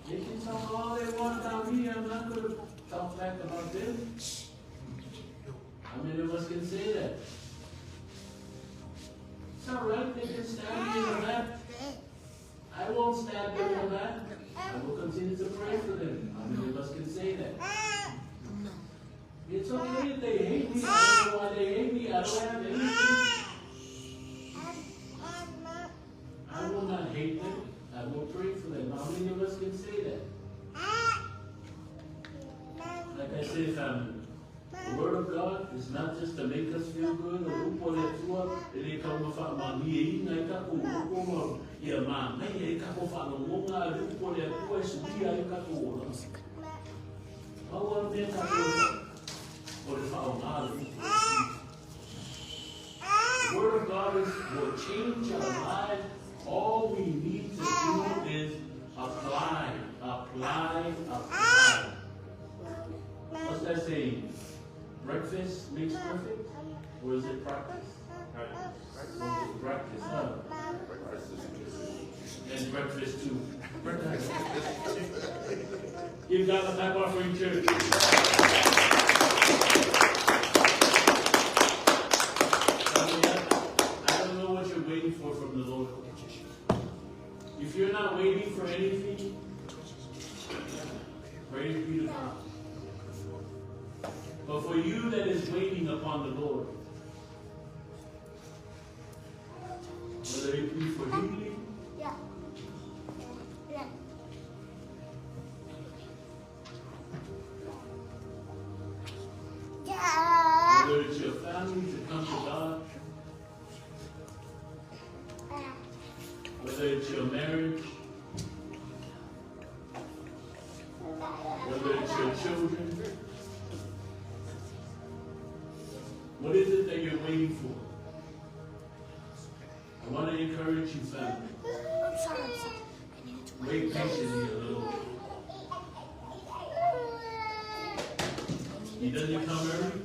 They can talk all they want about me. I'm not going to talk back about them. hate me. I don't know why they hate me. I don't have anything. I will not hate them. I will pray for them. How many of us can say that? Like I said, family, the Word of God is not just to make us feel good. The Word of God will change our lives. All we need to do is apply, apply, apply. What's that saying? Breakfast makes perfect? Or is it practice? Practice, huh? And breakfast too. Give God a clap offering, church. I don't know what you're waiting for from the Lord. If you're not waiting for anything, praise be to God. But for you that is waiting upon the Lord, whether it be for healing, whether it's your family to come to God, whether it's your marriage, whether it's your children, what is it that you're waiting for? I want to encourage you, family. Wait patiently a little. He doesn't come early.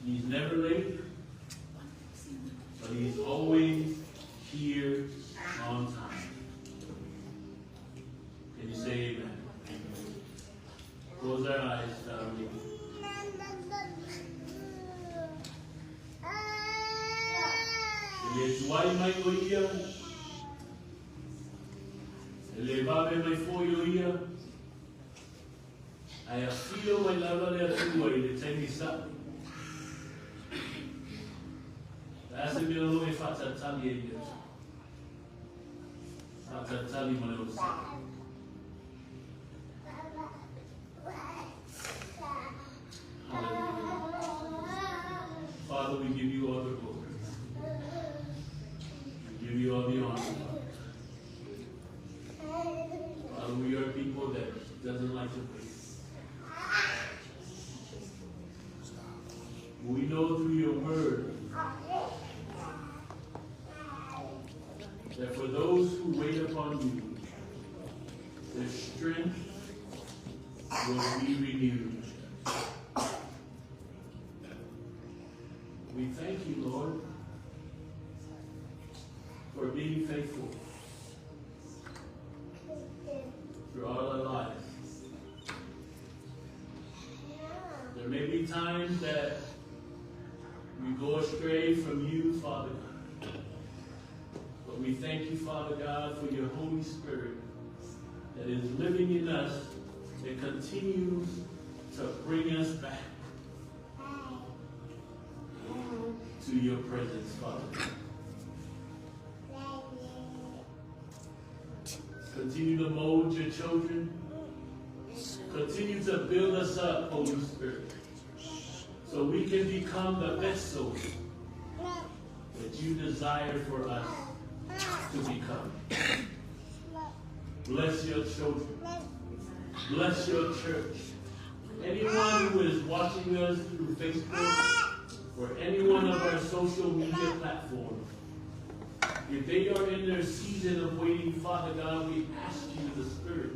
He's never late. But he's always here on time. Can you say amen? Close our eyes, family. Eletuai mai o ia. Elevabe mai foio ia. Ai a fio mai lava le atua i le taimi sapi. Asa mira lo e fata tali e ia. Fata tali ma le o sapi. Father, we give you all the glory. We give you all the honor. Father, we are people that doesn't like to wait. We know through your word that for those who wait upon you, their strength will be renewed. We thank you, Lord, for being faithful throughout our lives. There may be times that we go astray from you, Father God. But we thank you, Father God, for your Holy Spirit that is living in us and continues to bring us back to your presence, Father. Continue to mold your children. Continue to build us up, Holy Spirit, so we can become the vessel that you desire for us to become. Bless your children. Bless your church. Anyone who is watching us through Facebook or any one of our social media platforms, if they are in their season of waiting, Father God, we ask you, the Spirit,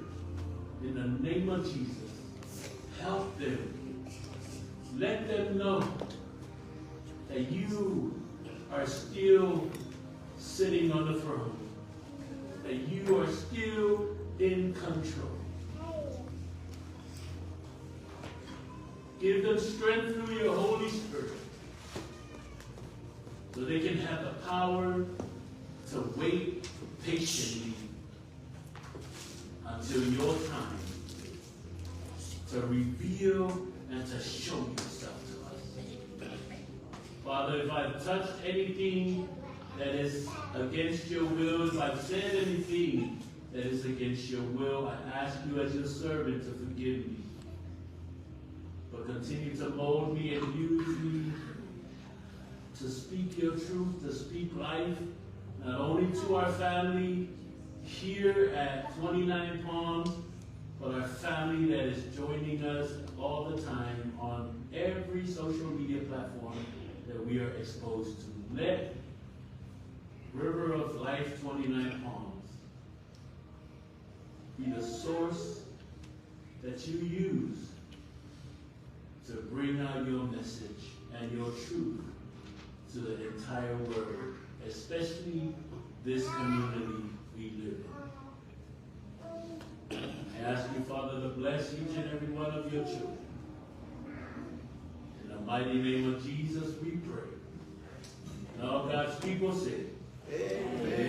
in the name of Jesus, help them. Let them know that you are still sitting on the throne, that you are still in control. Give them strength through your Holy Spirit so they can have the power to wait patiently until your time to reveal and to show yourself to us. Father, if I've touched anything that is against your will, if I've said anything that is against your will, I ask you as your servant to forgive me. But continue to mold me and use me to speak your truth, to speak life, not only to our family here at 29 Palms, but our family that is joining us all the time on every social media platform that we are exposed to. Let River of Life 29 Palms be the source that you use to bring out your message and your truth to the entire world, especially this community we live in. I ask you, Father, to bless each and every one of your children. In the mighty name of Jesus, we pray. And all God's people say, Amen.